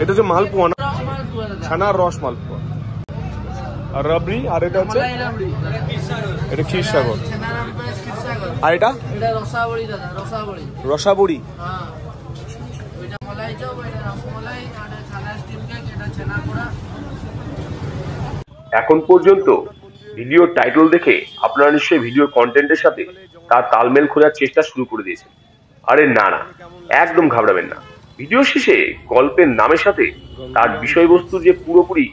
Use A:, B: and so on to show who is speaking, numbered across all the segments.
A: এটা হচ্ছে মালপোয়া না, ছানার রস মালপোয়া। আর রাবড়ি, আর এটা হচ্ছে এটা ক্ষীর সাগর, আর এটা রসাবড়ি দাদা, রসাবড়ি, রসাবড়ি। এখন পর্যন্ত ভিডিওর টাইটেল দেখে আপনারা নিশ্চয়ই ভিডিওর কন্টেন্টের সাথে তার তালমেল খোঁজার চেষ্টা শুরু করে দিয়েছেন। আরে না না, একদম ঘাবড়াবেন না। ভিডিও শেষে গল্পের নামের সাথে তার বিষয়বস্তু যে পুরোপুরি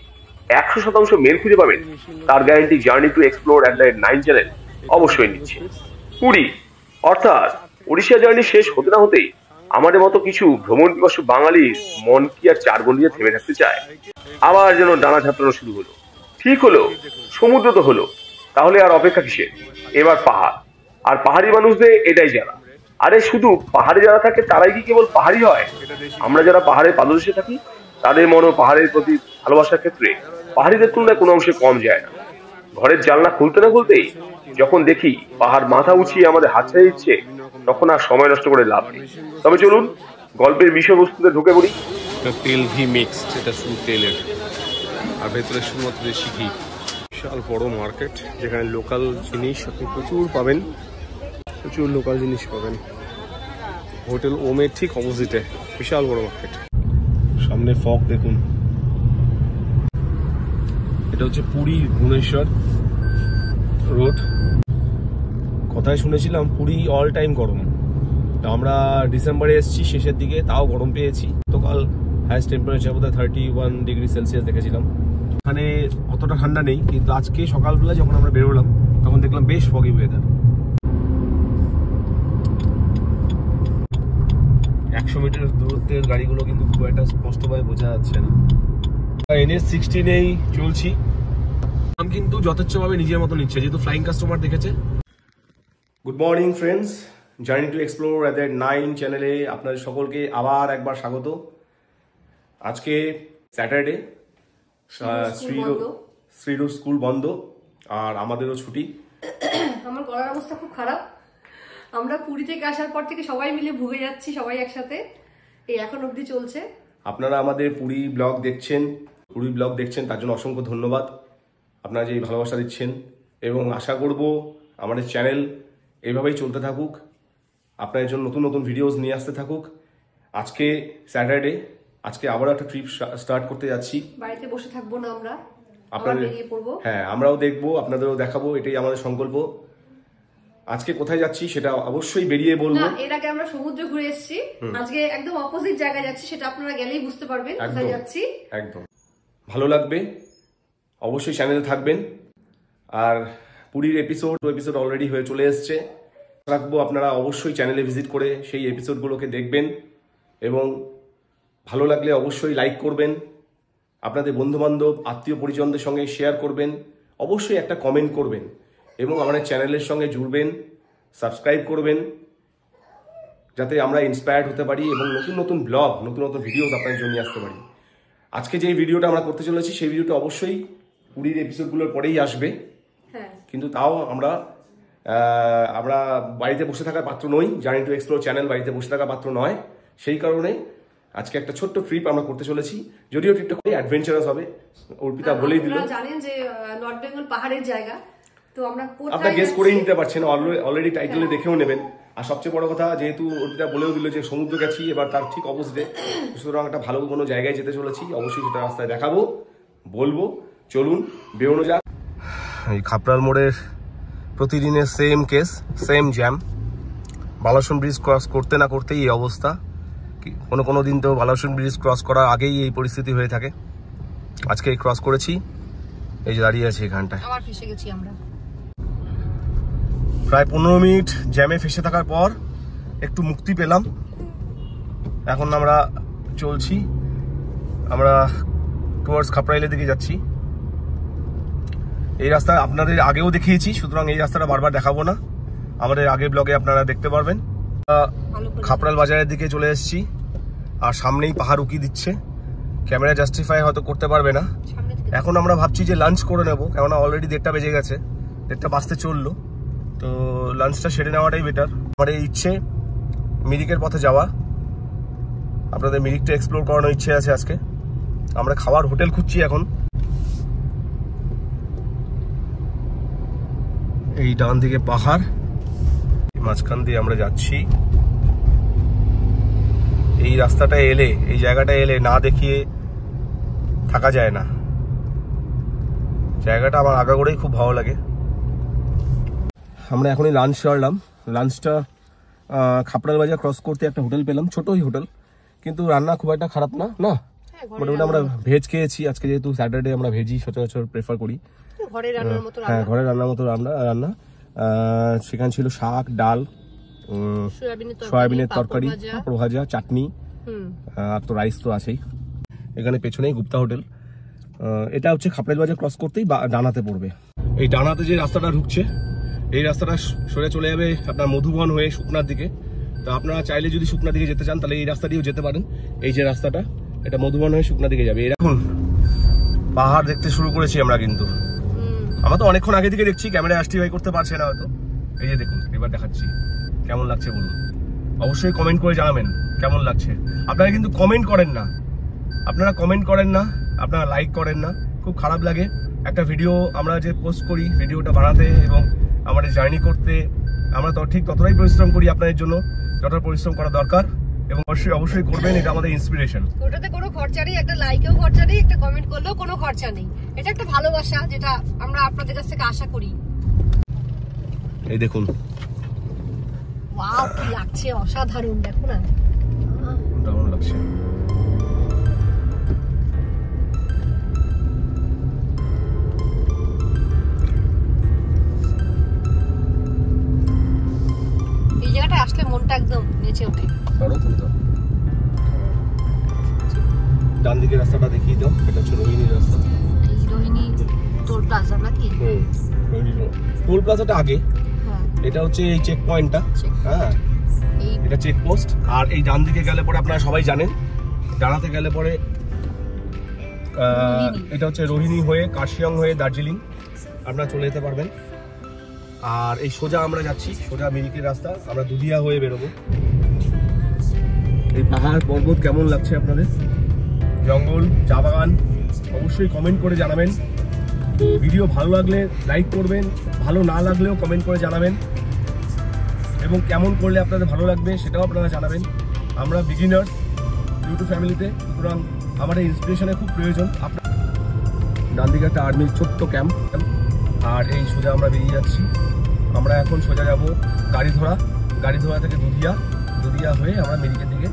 A: 100% মেল খুঁজে পাবেন তার guarantee journey to explore @9 channel অবশ্যই নিচ্ছে। পুরী অর্থাৎ ওড়িশা জার্নি শেষ হতে না হতেই আমাদের মতো কিছু ভ্রমণ পিপাসু বাঙালির মন কি আর 4 গন্ডিতে থেমে থাকতে চায়? আবার যেন ডানা ঝাপটানো শুরু হলো। ঠিক হলো, সমুদ্র তো হলো, তাহলে আর অপেক্ষা কিসের? এবার পাহাড়, আর পাহাড়ি মানুষদের এটাই জানা। আরে শুধু পাহাড়ে যারা থাকে তারাই কি কেবল পাহাড়ি হয়? আমরা যারা পাহাড়ের পাদদেশে থাকি তাদের মনও পাহাড়ের প্রতি ভালোবাসার ক্ষেত্রে পাহাড়িদের তুলনায় কোনো অংশে কম যায় না। ঘরের জানলা খুলতে না খুলতেই যখন দেখি পাহাড় মাথা উঁচিয়ে আমাদের হাত ছেড়ে দিচ্ছে, তখন আর সময় নষ্ট করে লাভ নেই। তবে চলুন গল্পের বিষয়বস্তুতে ঢুকে পড়ি।
B: তেল ঘি মিক্সড, এটা শুধু তেলের, আর ভেতরে শুধুমাত্র দেশি ঘি। বিশাল বড় মার্কেট যেখানে লোকাল জিনিস আপনি প্রচুর পাবেন, প্রচুর লোকাল জিনিস পাবেন। হোটেল ওমের ঠিক অপোজিটে বিশাল বড় মার্কেট। সামনে ফগ দেখুন, এটা হচ্ছে পুরী ভুবনেশ্বর রোড। কথায় শুনেছিলাম পুরী অল টাইম গরম, আমরা ডিসেম্বরে এসেছি শেষের দিকে, তাও গরম পেয়েছি। গতকাল হাইস্ট টেম্পারেচার বোধহয় 31 ডিগ্রি সেলসিয়াস দেখেছিলাম। এখানে অতটা ঠান্ডা নেই, কিন্তু আজকে সকালবেলা যখন আমরা বেরোলাম তখন দেখলাম বেশ ফগি ওয়েদার। 100 মিটার দূরত্বের গাড়িগুলো কিন্তু খুব একটা স্পষ্টভাবে বোঝা যাচ্ছে না। NH16 চলছি, দাম কিন্তু যথেচ্ছভাবে নিজের মতো নিচ্ছে, যেহেতু ফ্লাইং কাস্টমার দেখেছে। Good morning friends, journey to explore @9 চ্যানেলে আপনাদের সকলকে আবার একবার স্বাগত। আজকে স্যাটারডে, শ্রীরুর স্কুল বন্ধ আর আমাদেরও ছুটি।
C: আমার গলার অবস্থা খুব খারাপ। আমরা পুরী থেকে আসার পর থেকে সবাই মিলে ভুগে যাচ্ছি, সবাই একসাথে, এই এখন অবধি চলছে।
A: আপনারা আমাদের পুরী ব্লগ দেখছেন তার জন্য অসংখ্য ধন্যবাদ। আপনারা যে ভালোবাসা দিচ্ছেন, এবং আশা করব আমাদের চ্যানেল এইভাবেই চলতে থাকুক, আপনাদের জন্য নতুন নতুন ভিডিওস নিয়ে আসতে থাকুক। আজকে স্যাটারডে, আজকে আবারও একটা ট্রিপ স্টার্ট করতে যাচ্ছি।
C: বাড়িতে বসে থাকবো না আমরা,
A: আপনাদের
C: বেরিয়ে পড়বো।
A: হ্যাঁ, আমরাও দেখবো, আপনাদেরও দেখাবো, এটাই আমাদের সংকল্প। আজকে কোথায় যাচ্ছি সেটা অবশ্যই বেরিয়ে বলবো।
C: এর আগে আমরা সমুদ্র ঘুরে এসেছি, আজকে একদম অপোজিট জায়গায় যাচ্ছি, সেটা আপনারা গেলেই বুঝতে পারবেন কোথায় যাচ্ছি।
A: একদম ভালো লাগবে, অবশ্যই চ্যানেলে থাকবেন। আর পুরীর এপিসোড অলরেডি হয়ে চলে এসছে, রাখবো আপনারা অবশ্যই চ্যানেলে ভিজিট করে সেই এপিসোডগুলোকে দেখবেন, এবং ভালো লাগলে অবশ্যই লাইক করবেন, আপনাদের বন্ধুবান্ধব আত্মীয় পরিজনদের সঙ্গে শেয়ার করবেন, অবশ্যই একটা কমেন্ট করবেন, এবং আমাদের চ্যানেলের সঙ্গে জুড়বেন, সাবস্ক্রাইব করবেন, যাতে আমরা ইন্সপায়ার্ড হতে পারি এবং নতুন নতুন ব্লগ, নতুন নতুন ভিডিওস আপনাদের জন্য নিয়ে আসতে পারি। আজকে যে ভিডিওটা আমরা করতে চলেছি সেই ভিডিওটা অবশ্যই পুরীর এপিসোডগুলোর পরেই আসবে, কিন্তু তাও আমরা বাড়িতে বসে থাকার পাত্র নই। জার্নি টু এক্সপ্লোর চ্যানেল বাড়িতে বসে থাকার পাত্র নয়, সেই কারণে আজকে একটা ছোট্ট ট্রিপ আমরা করতে চলেছি। যদিও ট্রিপটা খুবই অ্যাডভেঞ্চারাস হবে, অর্পিতা বলেই দিল।
C: আপনারা জানেন যে নর্থ বেঙ্গল পাহাড়ের জায়গা, তো আমরা
A: আপনারা গেস করেই নিতে পারছেন, অলরেডি টাইটেলে দেখেও নেবেন। আর সবচেয়ে বড় কথা, যেহেতু অর্পিতা বলেও দিল যে সমুদ্র গেছি, এবার তার ঠিক অপোজিটে, সুতরাং একটা ভালো কোনো জায়গায় যেতে চলেছি, অবশ্যই সেটা রাস্তায় দেখাবো, বলবো। চলুন বেরোনো যাক। এই খাপড়াল মোড়ের প্রতিদিনের same case, same jam. Balason bridge cross করতে না করতেই এই অবস্থা। কোনো দিন তো বালাসন ব্রিজ ক্রস করার আগেই এই পরিস্থিতি হয়ে থাকে। আজকে এই ক্রস করেছি, এই যে দাঁড়িয়ে আছে এখানটায়।
C: আবার ফেসে গেছি আমরা।
A: প্রায় 15 মিনিট জ্যামে ফেসে থাকার পর একটু মুক্তি পেলাম। এখন আমরা চলছি, আমরা টুয়ার্ডস খাপড়াইলের দিকে যাচ্ছি। এই রাস্তা আপনাদের আগেও দেখিয়েছি, সুতরাং এই রাস্তাটা বারবার দেখাবো না, আমাদের আগের ব্লগে আপনারা দেখতে পারবেন। খাপড়াল বাজারের দিকে চলে এসেছি, আর সামনেই পাহাড় উকি দিচ্ছে। ক্যামেরা জাস্টিফাই হয়তো করতে পারবে না,
B: এখন আমরা ভাবছি যে লাঞ্চ করে নেবো, কেননা অলরেডি 1:30 বেজে গেছে, 1:30 বাজতে চললো। তো লাঞ্চটা সেরে নেওয়াটাই বেটার। আমার এই ইচ্ছে মিরিকের পথে যাওয়া, আপনাদের মিরিকটা এক্সপ্লোর করানোর ইচ্ছে আছে আজকে। আমরা খাওয়ার হোটেল খুঁজছি এখন। এই ডান দিকে পাহাড়, মাঝখান দিয়ে আমরা যাচ্ছি। এই রাস্তাটা এলে, এই জায়গাটা এলে না দেখিয়ে থাকা যায় না। জায়গাটা আমার আগাগোড়াই খুব ভালো লাগে। আমরা এখনই লাঞ্চ সারলাম। লাঞ্চটা খাপড়াল বাজার ক্রস করতে একটা হোটেল পেলাম, ছোটই হোটেল, কিন্তু রান্না খুব একটা খারাপ না। না মোটামুটি আমরা ভেজ খেয়েছি আজকে, যেহেতু স্যাটারডে আমরা ভেজই সচরাচর প্রেফার করি। হ্যাঁ, ঘরে রান্নার মতো রান্না। সেখানে ছিল শাক, ডাল, সয়াবিনের তরকারি, পাঁপড় ভাজা, চাটনি, আর তো রাইস তো আছেই। এখানে পেছনেই গুপ্তা হোটেল। এটা হচ্ছে খাপড়াল বাজার ক্রস করতেই ডানাতে পড়বে। এই ডানাতে যে রাস্তাটা ঢুকছে, এই রাস্তাটা সরে চলে যাবে আপনার মধুবন হয়ে শুকনার দিকে। তো আপনারা চাইলে যদি শুকনার দিকে যেতে চান তাহলে এই রাস্তা দিয়েও যেতে পারেন। এই যে রাস্তাটা, এটা মধুবন হয়ে শুকনার দিকে যাবে। এখন পাহাড় দেখতে শুরু করেছি আমরা, কিন্তু আমরা তো অনেকক্ষণ আগে থেকে দেখছি, ক্যামেরা জাস্টিফাই করতে পারছে না হয়তো। এই যে দেখুন, এবার দেখাচ্ছি কেমন লাগছে বলুন। অবশ্যই কমেন্ট করে জানাবেন কেমন লাগছে। আপনারা কিন্তু কমেন্ট করেন না, আপনারা লাইক করেন না। খুব খারাপ লাগে। একটা ভিডিও আমরা যে পোস্ট করি, ভিডিওটা বানাতে এবং আমাদের জার্নি করতে আমরা তো ঠিক ততটাই পরিশ্রম করি আপনাদের জন্য, যতটা পরিশ্রম করা দরকার। এবং অবশ্যই করবেন, এটা আমাদের ইন্সপিরেশন।
C: ওটাতে কোনো খরচা নেই, একটা লাইকেও খরচা নেই, একটা কমেন্ট করলেও কোনো খরচা নেই। এটা একটা ভালোবাসা যেটা আমরা আপনাদের কাছ থেকে আশা করি।
B: এই দেখুন,
C: ওয়াও, কি লাগছে, অসাধারণ। দেখো না,
B: দারুণ লাগছে।
C: এই জায়গাটা আসলে মনটা একদম নেচে ওঠে।
B: ডান দিকে রাস্তাটা দেখিয়ে দাও, এটা হচ্ছে রোহিণীর রাস্তা।
C: এই রোহিণী টোল প্লাজা নাকি?
B: টোল প্লাজাটা আগে, এটা হচ্ছে এই চেক পয়েন্টটা। হ্যাঁ, এটা চেক পোস্ট। আর এই ডান দিকে গেলে পরে আপনারা সবাই জানেন, ডানাতে গেলে পরে এটা হচ্ছে রোহিণী হয়ে, কার্শিয়ং হয়ে দার্জিলিং আপনারা চলে যেতে পারবেন। আর এই সোজা আমরা যাচ্ছি, সোজা মিরিকের রাস্তা, আমরা দুধিয়া হয়ে বেরোবো। এই পাহাড় পর্বত কেমন লাগছে আপনাদের, জঙ্গল, চা বাগান, অবশ্যই কমেন্ট করে জানাবেন। ভিডিও ভালো লাগলে লাইক করবেন, ভালো না লাগলেও কমেন্ট করে জানাবেন, এবং কেমন করলে আপনাদের ভালো লাগবে সেটাও আপনারা জানাবেন। আমরা বিগিনার্স ইউটিউব ফ্যামিলিতে, সুতরাং আমাদের ইন্সপিরেশনের খুব প্রয়োজন। আপনার ডান দিকে একটা আর্মির ছোট্ট ক্যাম্প, আর এই সোজা আমরা বেরিয়ে যাচ্ছি। আমরা এখন সোজা যাব গাড়ি ধরা থেকে দুধিয়া হয়ে আমরা মিরিকের দিকে।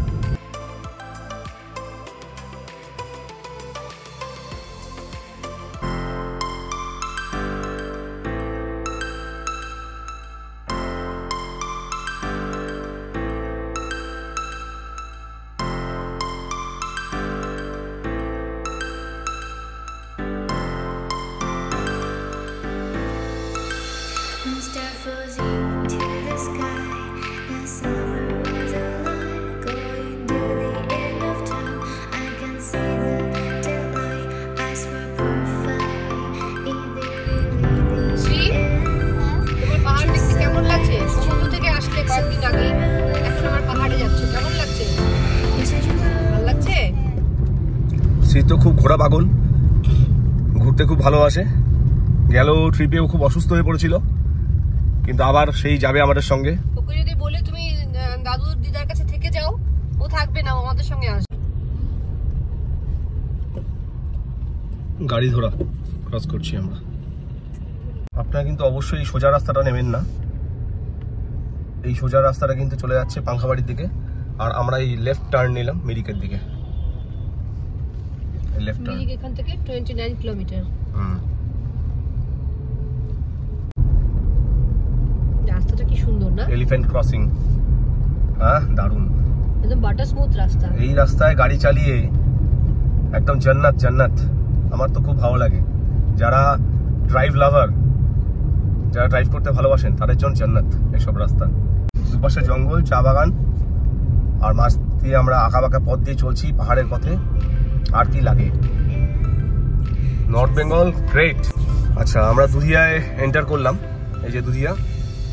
B: তো খুব ঘোরা পাগল, ঘুরতে খুব ভালোবাসে। গেল ট্রিপেও খুব অসুস্থ হয়ে পড়েছিল, কিন্তু আবার সেই যাবে আমাদের সঙ্গে।
C: ওকে যদি বলে তুমি দাদু দিদার কাছে থেকে যাও, ও থাকবে না, আমাদের সঙ্গে আসবে।
B: গাড়ি ধরা ক্রস করছি আমরা। আপনারা কিন্তু অবশ্যই এই সোজা রাস্তাটা নেবেন না। এই সোজা রাস্তাটা কিন্তু চলে যাচ্ছে পাংখাবাড়ির দিকে, আর আমরা এই লেফট টার্ন নিলাম মিরিকের দিকে।
C: মিরিক এখান থেকে 29 কিলোমিটার। রাস্তাটা কি সুন্দর না,
B: এলিফ্যান্ট ক্রসিং। হ্যাঁ, দারুণ,
C: একদম বাটার স্মুথ রাস্তা।
B: এই রাস্তায় গাড়ি চালিয়ে একদম জান্নাত। আমার তো খুব ভালো লাগে। যারা ড্রাইভ লাভার, যারা ড্রাইভ করতে ভালোবাসেন, তাদের জন্য জান্নাত এইসব রাস্তা। দুপাশে জঙ্গল, চা বাগান, আর মাঝ দিয়ে আমরা আঁকাবাঁকা পথ দিয়ে চলছি পাহাড়ের পথে। আর কি লাগে। North Bengal great. আচ্ছা, আমরা দুধিয়ায় এন্টার করলাম। এই যে দুধিয়া,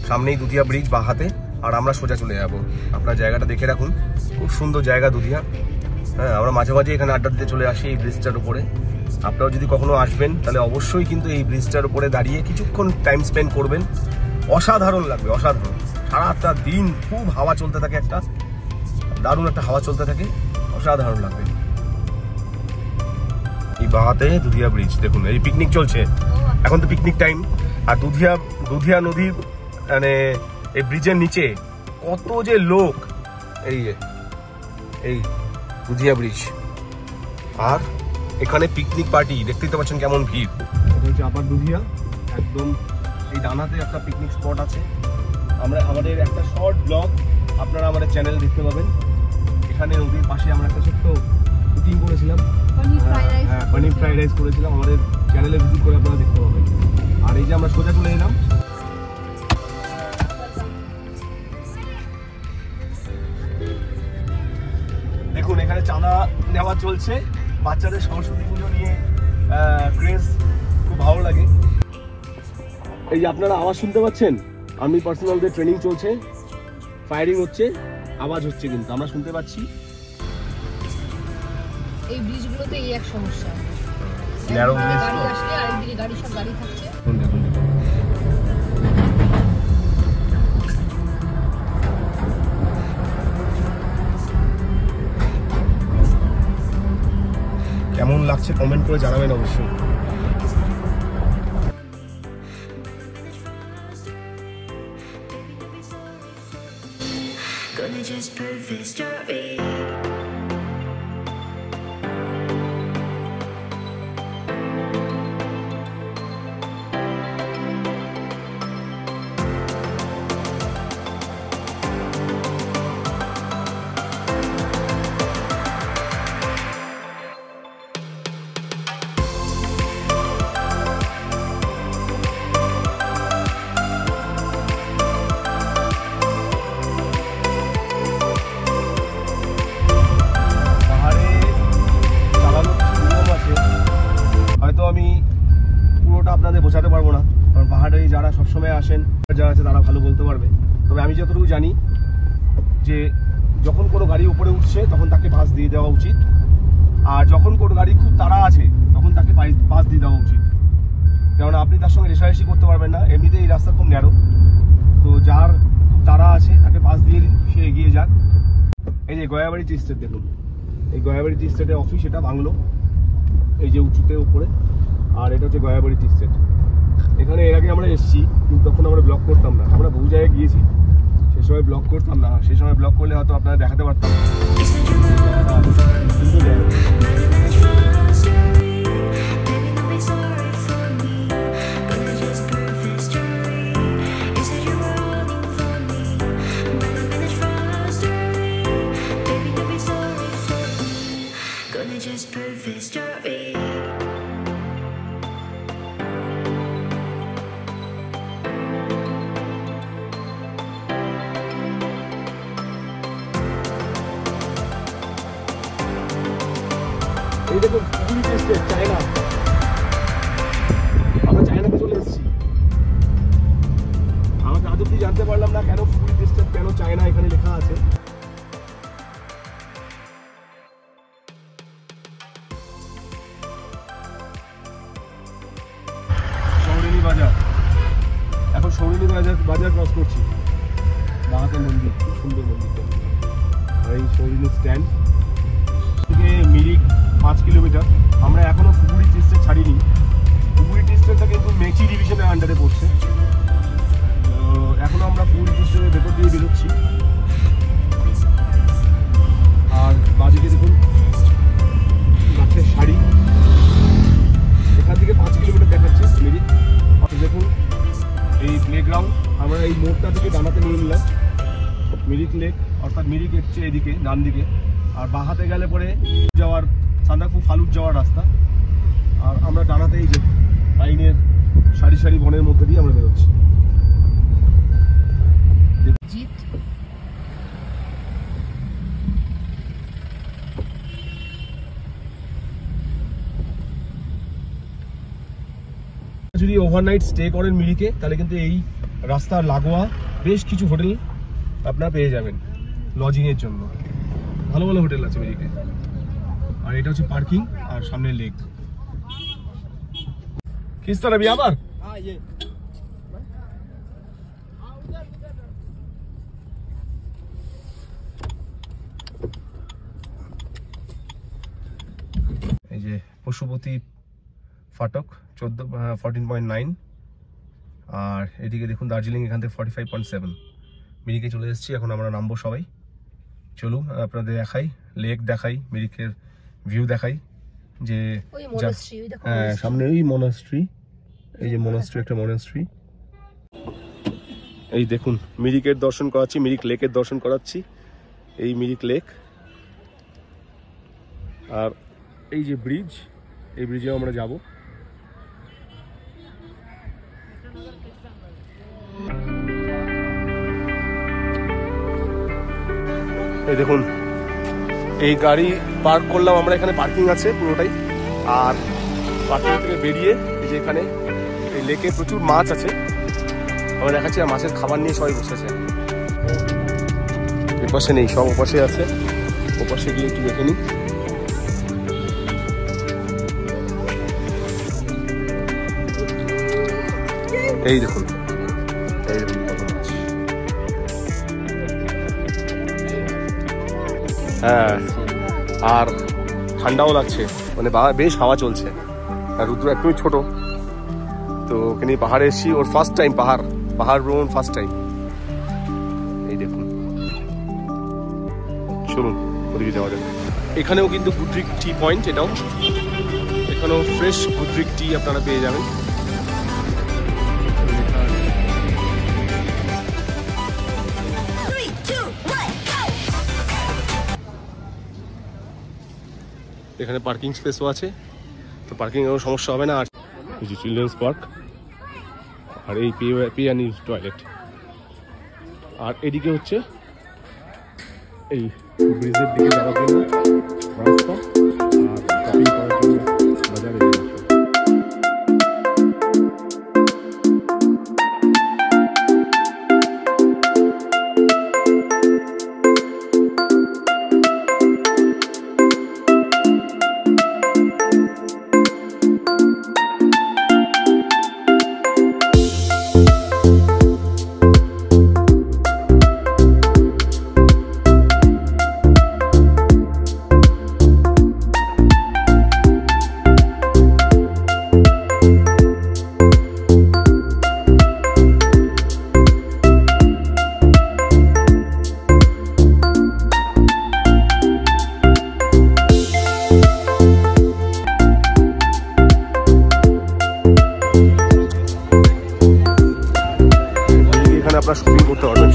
B: সামনেই দুধিয়া ব্রিজ বা হাতে, আর আমরা সোজা চলে যাব। আপনার জায়গাটা দেখে রাখুন, খুব সুন্দর জায়গা দুধিয়া। হ্যাঁ, আমরা মাঝে মাঝে এখানে আড্ডা দিতে চলে আসি এই ব্রিজটার উপরে। আপনারাও যদি কখনো আসবেন তাহলে অবশ্যই কিন্তু এই ব্রিজটার উপরে দাঁড়িয়ে কিছুক্ষণ টাইম স্পেন্ড করবেন। অসাধারণ লাগবে, অসাধারণ। সারাটা দিন খুব হাওয়া চলতে থাকে, একটা দারুণ একটা হাওয়া চলতে থাকে, অসাধারণ লাগবে। এই বাহাতে দুধিয়া ব্রিজ দেখুন, এই পিকনিক চলছে এখন, তো পিকনিক টাইম। আর দুধিয়া নদীর মানে এই ব্রিজের নিচে কত যে লোক, এই দুধিয়া ব্রিজ। আর এখানে পিকনিক পার্টি, দেখতেই তো পাচ্ছেন কেমন ভিড়। এটা হচ্ছে আপার দুধিয়া, একদম এই ডানাতে একটা পিকনিক স্পট আছে। আমাদের একটা শর্ট ব্লগ আপনারা আমাদের চ্যানেল দেখতে পাবেন। এখানে নদীর পাশে আমরা একটা ছোট্ট কুকিং করেছিলাম, পনির ফ্রাইড রাইস করেছিলাম। আমাদের চ্যানেলে ভিজিট করে আপনারা দেখতে পাবেন। আর এই যে আমরা সোজা চলে এলাম, দেখুন এখানে চাঁদা নেওয়া চলছে। বাচ্চাদের সরস্বতী পুজো নিয়ে ক্রেজ, খুব ভালো লাগে। এই যে আপনারা আওয়াজ শুনতে পাচ্ছেন, আর্মি পার্সোনালদের ট্রেনিং চলছে, ফায়ারিং হচ্ছে, আওয়াজ হচ্ছে কিন্তু আমরা শুনতে পাচ্ছি।
C: এই ব্রিজগুলোতে এই এক সমস্যা,
B: ন্যারো ব্রিজ,
C: গাড়ি আসলে আরেকদিকে গাড়ি সব গাড়ি থাকছে।
B: দেখুন কেমন লাগছে কমেন্ট করে জানাবেন অবশ্যই।
D: Gonna just prove this story.
B: বোঝাতে পারবো না, কারণ পাহাড়ে যারা সবসময় আসেন, যারা আছে তারা ভালো বলতে পারবে। তবে আমি যতটুকু জানি যে যখন কোনো গাড়ি উপরে উঠছে তখন তাকে পাস দিয়ে দেওয়া উচিত, আর যখন কোনো গাড়ি খুব তাড়া আছে তখন তাকে পাস দিয়ে দেওয়া উচিত। কারণ আপনি তার সঙ্গে রেষারেষি করতে পারবেন না, এমনিতেই এই রাস্তা খুব ন্যারো। তো যার খুব তাড়া আছে তাকে পাস দিয়ে সে এগিয়ে যাক। এই যে গয়াবাড়ি টি স্টেট দেখুন, এই গয়াবাড়ি টি স্টেটের অফিস, এটা বাংলো, এই যে উঁচুতে উপরে। আর এটা হচ্ছে গয়াবাড়ি টি স্টেট। এখানে এর আগে আমরা এসেছি, কিন্তু তখন আমরা ব্লগ করতাম না। আমরা বহু জায়গায় গিয়েছি, সে সময় ব্লগ করতাম না। সেই সময় ব্লগ করলে হয়তো আপনারা দেখাতে পারতাম।
D: Just prove this story.
B: এই দেখুন ফুগুরি স্টেট, চায়না। আমরা চায়নাতে চলে এসেছি। আমাকে আজ অব্দি জানতে পারলাম না কেন ফুগুরি স্টেট, কেন চায়না এখানে লেখা আছে। সৌরিনী বাজার, এখন সৌরিনী বাজার ক্রস করছি। বাহাতের মন্দির, খুব সুন্দর মন্দিরটা। আর এই সৌরিনী স্ট্যান্ড থেকে মিরিক 5 কিলোমিটার। আমরা এখনো ফুগুরি টি স্টেট ছাড়িনি। ফুগুরি টি স্টেটটা কিন্তু মেচি ডিভিশনের আন্ডারে পড়ছে। এখনো আমরা ফুগুরি টি স্টেটের ভেতর দিয়ে বেরোচ্ছি। আর বাদিকে দেখুন গাছের শাড়ি, এখান থেকে 5 কিলোমিটার দেখাচ্ছে মিরিক। দেখুন এই প্লেগ্রাউন্ড, আমরা এই মোড়টা থেকে ডানাতে নিয়ে নিলাম মিরিক লেক, অর্থাৎ মিরিক হচ্ছে এদিকে ডান দিকে। আর বাহাতে গেলে পরে যাওয়ার সান্দাকফু ফালুট যাওয়ার রাস্তা। আর আমরা ডানাতে এই যে পাইনের সারি সারি বনের মধ্যে দিয়ে আমরা বেরোচ্ছি। যদি ওভারনাইট স্টে করেন মিরিকে তাহলে কিন্তু এই রাস্তার লাগোয়া বেশ কিছু হোটেল আপনারা পেয়ে যাবেন লজিং এর জন্য। ভালো ভালো হোটেল আছে মিরিকে। আর এটা হচ্ছে পার্কিং আর সামনে লেক। किस तरह भी आबार এই যে পশুপতি ফাটক 14.9 আর এদিকে দেখুন দার্জিলিং এখান থেকে 45.7। মিরিকে চলে এসেছি, এখন আমরা নামবো সবাই। চলুন আপনাদের দেখাই, লেক দেখাই, মিরিকের ভিউ দেখাই। যে হ্যাঁ সামনে ওই মনাস্ট্রি, এই যে মনাস্ট্রি, একটা মনাস্ট্রি। এই দেখুন মিরিকের দর্শন করাচ্ছি, মিরিক লেকের দর্শন করাচ্ছি। এই মিরিক লেক আর এই যে ব্রিজ, এই ব্রিজেও আমরা যাব। এই দেখুন এই গাড়ি পার্ক করলাম আমরা, এখানে পার্কিং আছে পুরোটাই। আর পার্কিং থেকে বেরিয়ে এই যে এখানে এই লেকে প্রচুর মাছ আছে, আমরা দেখাচ্ছি। আর মাছের খাবার নিয়ে সবাই বসেছে। এপাশে নেই, সব ওপাশে আছে, ওপাশে গিয়ে একটু দেখে নিই। এই দেখুন, এই দেখুন কত মাছ। হ্যাঁ আর ঠান্ডাও লাগছে, মানে বেশ হাওয়া চলছে। আর রুদ্র একদমই ছোট, তো ওখানে পাহাড়ে এসেছি, ওর ফার্স্ট টাইম পাহাড় ভ্রমণ, ফার্স্ট টাইম। এই দেখুন, চলুন ওদিকে যাওয়া যাবে। এখানেও কিন্তু গুড্রিক টি পয়েন্ট, এটাও এখানেও ফ্রেশ গুড্রিক টি আপনারা পেয়ে যাবেন। এখানে পার্কিং স্পেসও আছে, তো পার্কিং এর সমস্যা হবে না। আর এই যে চিলড্রেন্স পার্ক, আর এই পে অ্যান্ড ইউজ টয়লেট। আর এদিকে হচ্ছে এই ব্রিজের দিকে যাওয়ার জন্য রাস্তা, আর শপিং করার জন্য বাজারে যাওয়ার জন্য। আপনারা শপিং করতে পারবেন,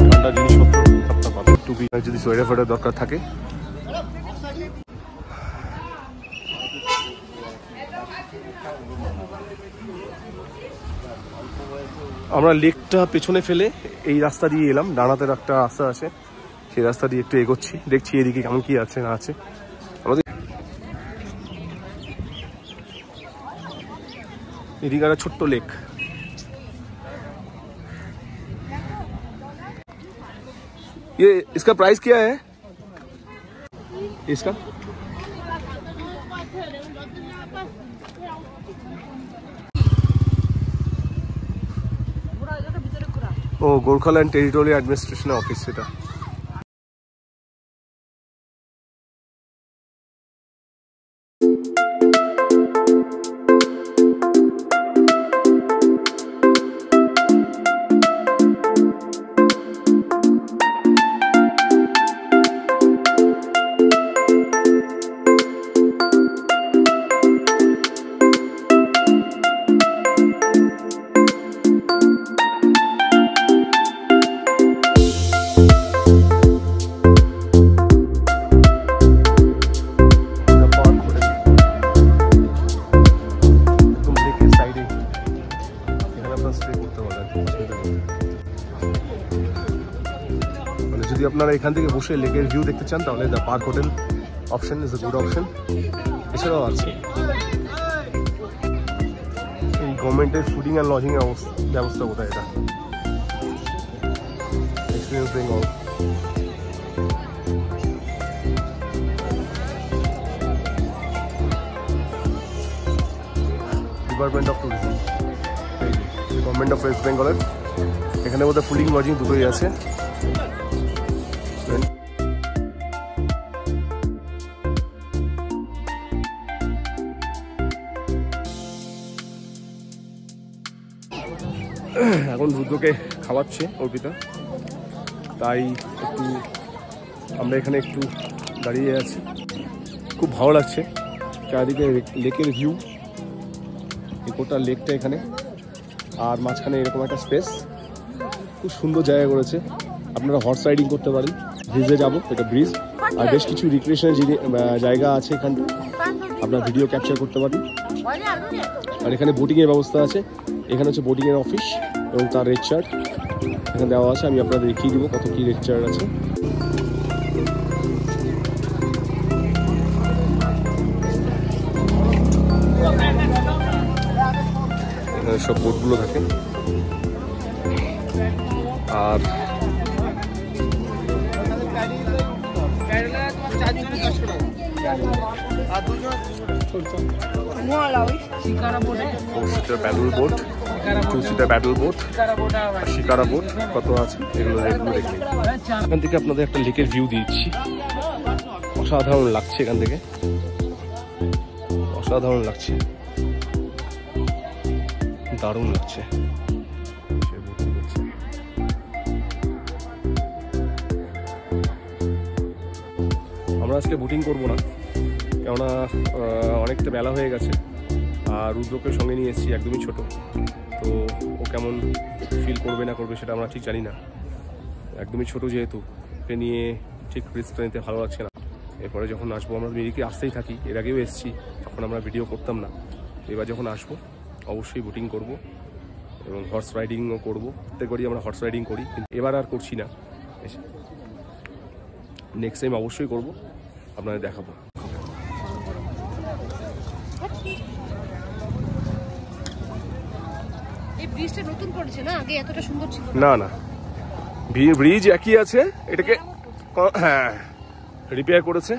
B: ঠান্ডা জিনিসপত্র আপনার পাবেন। টুপি যদি সোয়েটার ফোয়েটার দরকার থাকে। আমরা লেকটা পেছনে ফেলে এই রাস্তা দিয়ে এলাম, ডানাতে একটা রাস্তা আছে, সেই রাস্তা দিয়ে একটু এগোচ্ছি, দেখছি এদিকে কেমন কি আছে না আছে। আমাদের এদিকে একটা ছোট্ট লেক। ये इसका प्राइस क्या है इसका? ও গোর্খাল্যান্ড টেরিটোরিয়াল অ্যাডমিনিস্ট্রেশন অফিস সেটা। যদি আপনারা এখান থেকে বসে লেকের ভিউ দেখতে চান তাহলে the park hotel option is a good option. এছাড়াও আছে এই গভর্নমেন্টের ফুডিং অ্যান্ড লজিং ব্যবস্থা কোথায় এটা? Experience Bengal. Department of tourism, government of West বেঙ্গলের। এখানে বোধহয় ফুডিং লজিং দুটোই আছে। এখন রুদ্রকে খাওয়াচ্ছে অর্পিতা, তাই একটু আমরা এখানে একটু দাঁড়িয়ে আছি। খুব ভালো লাগছে চারিদিকে লেকের ভিউ, গোটা লেকটা এখানে, আর মাঝখানে এরকম একটা স্পেস, খুব সুন্দর জায়গা করেছে। আপনারা হর্স রাইডিং করতে পারেন, ব্রিজে যাবো, এটা ব্রিজ, আর বেশ কিছু রিক্রিয়েশনের জায়গা আছে এখানটা, আপনারা ভিডিও ক্যাপচার করতে পারেন। আর এখানে বোটিংয়ের ব্যবস্থা আছে। এখানে হচ্ছে বোটিংয়ের অফিস এবং তার রেট চার্ট এখানে দেওয়া আছে। আমি আপনাদের দেখিয়ে দিব কত কী রেট চার্ট আছে। এখানে সব বোটগুলো থাকে। আর paddle boat, two seater paddle boat, shikara boat কত আছে এগুলো দেখি। এখান থেকে আপনাদের একটা লেকের ভিউ দিচ্ছি, অসাধারণ লাগছে। এখান থেকে অসাধারণ লাগছে, দারুণ লাগছে। আমরা আজকে বোটিং করবো না, কেননা অনেকটা বেলা হয়ে গেছে, আর রুদ্রকে সঙ্গে নিয়ে এসেছি, একদমই ছোট, তো ও কেমন ফিল করবে না করবে সেটা আমরা ঠিক জানি না। একদমই ছোট যেহেতু, ওকে নিয়ে ঠিক রিস্কটা নিতে ভালো লাগছে না। এরপরে যখন আসবো, আমরা মিরিকে আসতেই থাকি, এর আগেও এসেছি, তখন আমরা ভিডিও করতাম না। এবার যখন আসবো অবশ্যই বোটিং করব এবং হর্স রাইডিংও করবো। প্রত্যেকবারই আমরা হর্স রাইডিং করি, কিন্তু এবার আর করছি না, নেক্সট টাইম অবশ্যই করব, আপনাদের দেখাবো।
C: এই ব্রিজটা নতুন করেছে না, আগে এতটা সুন্দর ছিল
B: না। না, ব্রিজ একই আছে, এটাকে হ্যাঁ রিপেয়ার করেছে।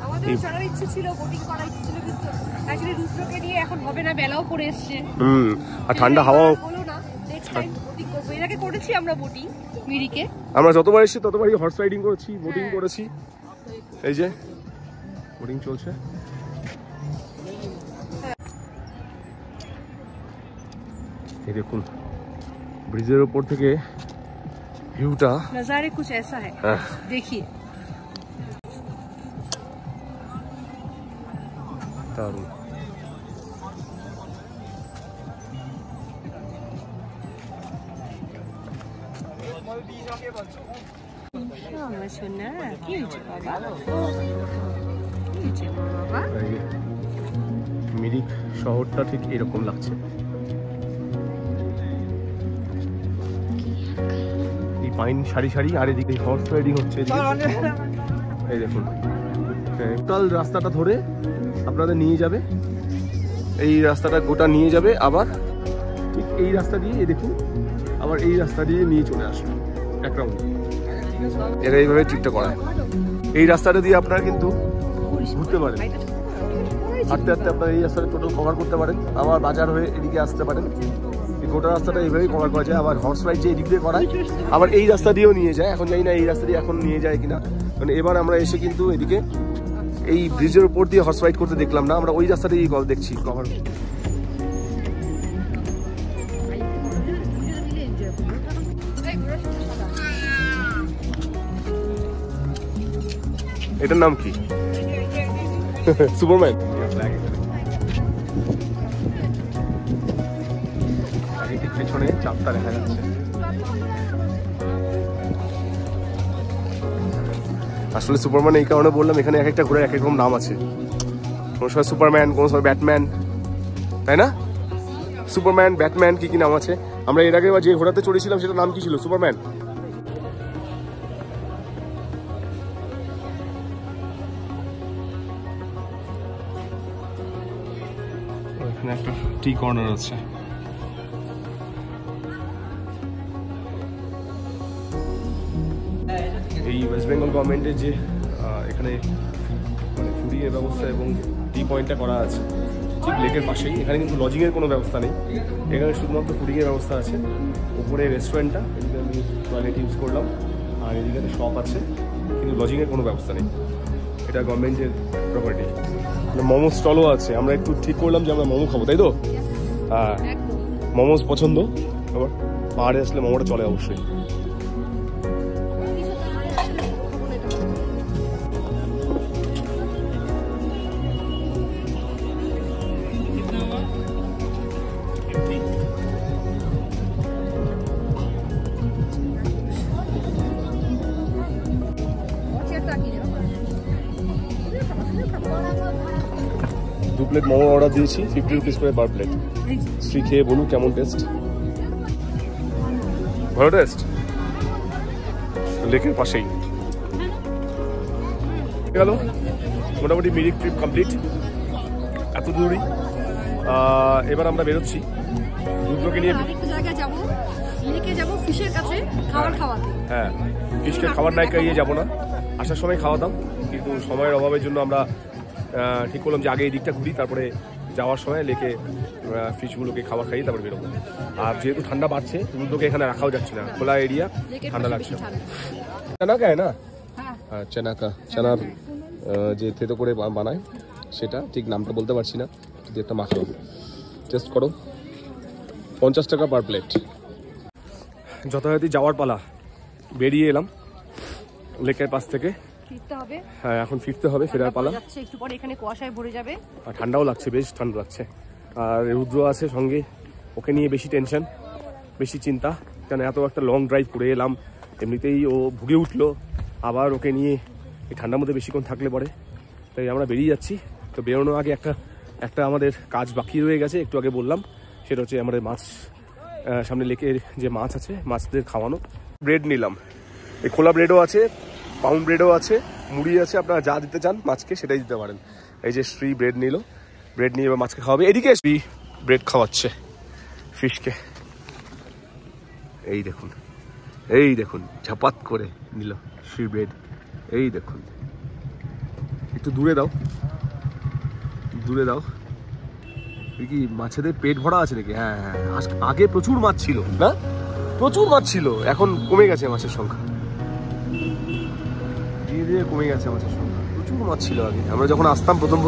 C: আমাদের জানার ইচ্ছে ছিল, বোটিং করার ইচ্ছে ছিল, কিন্তু অ্যাকচুয়ালি রুদ্রকে নিয়ে এখন হবে না, বেলাও পড়ে এসছে।
B: আর ঠান্ডা হাওয়াও।
C: বলো না, নেক্সট টাইম বোটিং করব। এর আগে করেছি আমরা বোটিং মিরিকে,
B: আমরা যতবার এসেছি ততবারই হর্স রাইডিং করেছি, বোটিং করেছি। এই যে বোটিং চলছে। এই দেখুন ব্রিজের উপর থেকে ভিউটা,
C: नजारे कुछ ऐसा है, देखिए।
B: দারুণ। মিরিক শহরটা ঠিক এরকম লাগছে। এই পাইন সারি সারি, আর এদিকে হর্স রাইডিং হচ্ছে। এই দেখুন টোটাল রাস্তাটা ধরে আপনাদের নিয়ে যাবে, এই রাস্তাটা গোটা নিয়ে যাবে, আবার ঠিক এই রাস্তা দিয়ে দেখুন, আবার এই রাস্তা দিয়ে নিয়ে চলে আসবে এক রাউন্ড। এরা এইভাবে ট্রিপটা করায়। এই রাস্তাটা দিয়ে আপনারা কিন্তু ঘুরতে পারেন, হাঁটতে হাঁটতে আপনারা এই রাস্তাটা টোটাল কভার করতে পারেন, আবার বাজার হয়ে এদিকে আসতে পারেন। এই গোটা রাস্তাটা এইভাবেই কভার করা যায়। আবার হর্স রাইড যে এদিক দিয়ে করায়, আবার এই রাস্তা দিয়েও নিয়ে যায়। এখন জানি না এই রাস্তা দিয়ে এখন নিয়ে যায় কিনা, কারণ এবার আমরা এসে কিন্তু এদিকে এই ব্রিজের উপর দিয়ে হর্স রাইড করতে দেখলাম না, আমরা ওই রাস্তাটা দিয়ে দেখছি কভার। এটার নাম কি? সুপারম্যান। পেছনে চাপটা দেখা যাচ্ছে। আসলে সুপারম্যান এই কারণে বললাম, এখানে এক একটা ঘোড়ার এক এক রকম নাম আছে। কোনো সময় সুপারম্যান, কোনো সময় ব্যাটম্যান, তাই না? সুপারম্যান, ব্যাটম্যান, কি কি নাম আছে। আমরা এর আগে যে ঘোড়াতে চড়েছিলাম সেটার নাম কি ছিল? সুপারম্যান। এখানে একটা টি কর্নার আছে। এই ওয়েস্ট বেঙ্গল গভর্নমেন্টের যে এখানে মানে ফুডিংয়ের ব্যবস্থা এবং টি পয়েন্টটা করা আছে ঠিক লেকের পাশেই। এখানে কিন্তু লজিংয়ের কোনো ব্যবস্থা নেই, এখানে শুধুমাত্র ফুডিংয়ের ব্যবস্থা আছে। উপরে রেস্টুরেন্টটা, এদিকে আমি টয়লেট ইউজ করলাম, আর এদিকে শপ আছে, কিন্তু লজিংয়ের কোনো ব্যবস্থা নেই। এটা গভর্নমেন্টের প্রপার্টি। মোমো স্টলও আছে, আমরা একটু ঠিক করলাম যে আমরা মোমো খাবো, তাই তো? হ্যাঁ, মোমোস পছন্দ, আবার পাহাড়ে আসলে মোমোটা চলে অবশ্যই। দু প্লেট মোমো অর্ডার দিয়েছি, 50 রুপিস করে পার প্লেট। শ্রী খেয়ে বলুন কেমন টেস্ট। ভালো টেস্ট, লেকের পাশেই। গেল মোটামুটি মিরিক ট্রিপ কমপ্লিট, এত দূরই। এবার আমরা বেরোচ্ছি রুদ্রকে নিয়ে।
C: আরেকটা জায়গায় যাবো, লেকে যাবো, ফিশের কাছে খাবার খাওয়াতে।
B: হ্যাঁ, ফিশকে খাবার নাই খাইয়ে যাবো না, আসার সময় খাওয়াতাম, কিন্তু সময়ের অভাবের জন্য আমরা ঠিক করলাম যে আগে এই দিকটা ঘুরি, তারপরে যাওয়ার সময় লেকে ফিশগুলোকে খাবার খাইয়ে তারপরে বেরোবো। আর যেহেতু ঠান্ডা বাড়ছে, রুদ্রকে এখানে রাখাও যাচ্ছে না, খোলা এরিয়া, ঠান্ডা লাগছে। চানা খায় না? হ্যাঁ, চানাকা, চানার যে থেতো করে বানায় সেটা, ঠিক নামটা বলতে পারছি না, যদি একটা মাখো টেস্ট করো। 50 টাকা পার প্লেট। যথাযথ যাওয়ার পালা, বেরিয়ে এলাম লেকের পাশ থেকে।
C: ফিরতে হবে।
B: হ্যাঁ, এখন ফিরতে হবে, ফেরার পালা।
C: একটু পরে এখানে কুয়াশায় ভরে যাবে,
B: আর ঠান্ডাও লাগছে, বেশ ঠান্ডা লাগছে। আর রুদ্র আছে সঙ্গে, ওকে নিয়ে বেশি টেনশন, বেশি চিন্তা, কেন এত একটা লং ড্রাইভ করে এলাম, এমনিতেই ও ভুগে উঠলো, আবার ওকে নিয়ে এই ঠান্ডার মধ্যে বেশিক্ষণ থাকলে পরে। তাই আমরা বেরিয়ে যাচ্ছি। তো বেরোনোর আগে একটা আমাদের কাজ বাকি রয়ে গেছে, একটু আগে বললাম, সেটা হচ্ছে আমাদের মাছ, সামনে লেকের যে মাছ আছে মাছদের খাওয়ানো। ব্রেড নিলাম, এই খোলা ব্রেডও আছে, পাউন্ড ব্রেডও আছে, মুড়ি আছে, আপনারা যা দিতে চান মাছকে সেটাই দিতে পারেন। এই যে শ্রী ব্রেড নিল, ব্রেড নিয়ে এবার মাছকে খাওয়াবে। এদিকে শ্রী ব্রেড খাওয়াচ্ছে ফিশকে, এই দেখুন, এই দেখুন, ঝাপাত করে নিল শ্রী ব্রেড, এই দেখুন। একটু দূরে দাও, দূরে দাও। কি মাছেদের পেট ভরা আছে নাকি? হ্যাঁ হ্যাঁ, আগে প্রচুর মাছ ছিল না, প্রচুর মাছ ছিল, এখন কমে গেছে মাছের সংখ্যা, ধীরে ধীরে কমে গেছে মাছের সংখ্যা। প্রচুর মাছ ছিল আগে, আমরা যখন আসতাম প্রথম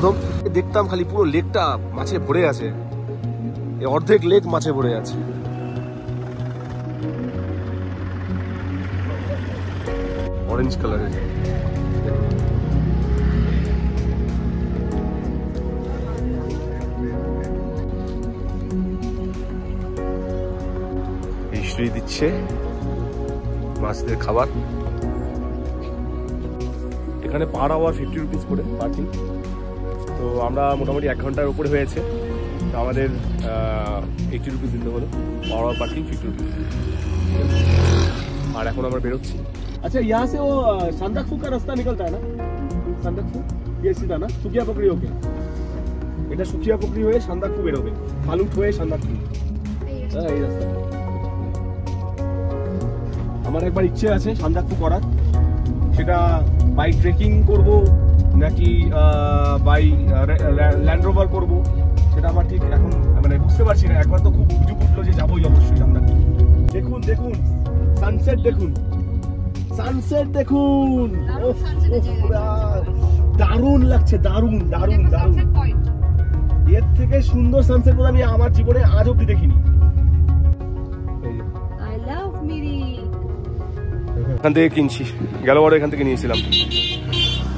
B: দেখতাম খালি পুরো লেকটা মাছে ভরে আছে, অর্ধেক লেক মাছে ভরে আছে। অরেঞ্জ কালারের শ্রী দিচ্ছে মাছদের খাবার। এখানে পার আওয়ার 50 রুপিস করে পার্কিং। তো আমরা মোটামুটি 1 ঘন্টার উপরে হয়েছে, তো আমাদের 80 রুপিস দিতে হলো, পার আওয়ার পার্কিং 50 রুপিস। আর এখন আমরা বেরোচ্ছি।
E: अच्छा, यहाँ से वो सांदाकफू का रास्ता निकलता है ना, सांदाकफू ये सीधा ना, सुकिया पकड़ी होके,
B: এটা সুকিয়া পুকুরি হয়ে সান্দাকফু বেরোবে, ফালুট হয়ে সান্দাকফু।
E: হ্যাঁ, এই রাস্তা।
B: আমার একবার ইচ্ছে আছে সান্দাকফু করার, সেটা বাই ট্রেকিং করব নাকি বাই ল্যান্ড রোভার করব, সেটা আমার ঠিক এখন মানে বুঝতে পারছি না। একবার তো খুব উজু উঠলো যে যাবোই অবশ্যই আমরা। দেখুন দেখুন সানসেট, দেখুন সানসেট, দেখুন দারুণ লাগছে, দারুণ দারুণ দারুণ। এর থেকে সুন্দর সানসেট বোধ আমি আমার জীবনে আজ অব্দি দেখিনি।
C: I love Mirik.
B: এখান থেকে কিনছি, গেলবার এখান থেকে নিয়েছিলাম।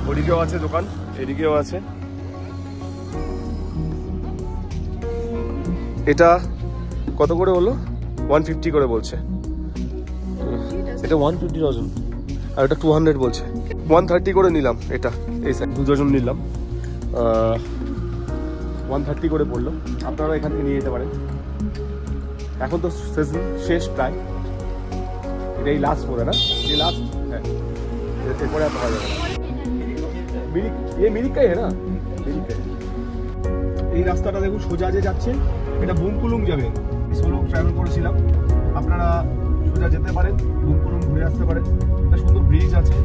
B: ওদিকেও আছে দোকান, এদিকেও আছে। এটা কত করে বললো? 150 করে বলছে। এটা 150 ডজন, আর এটা 200 বলছে। 130 করে নিলাম এটা, এই 2 ডজন নিলাম, 130 করে পড়লো। আপনারা এখান থেকে নিয়ে যেতে পারেন। এখন তো সিজন শেষ প্রায়, এটাই লাস্ট বোধ হয় না, এই লাস্ট। হ্যাঁ, এরপরে আর পাওয়া যাবে না। মিরিক, ये मिरिक का ही है ना, मिरिक है। এই রাস্তাটা দেখুন সোজা যে যাচ্ছে, এটা বুমকুলুং যাবেন। সোলো ট্রাভেল করেছিলাম, আপনারা সোজা যেতে পারেন, বুমকুলুং ঘুরে আসতে পারেন। একটা সুন্দর ব্রিজ আছে,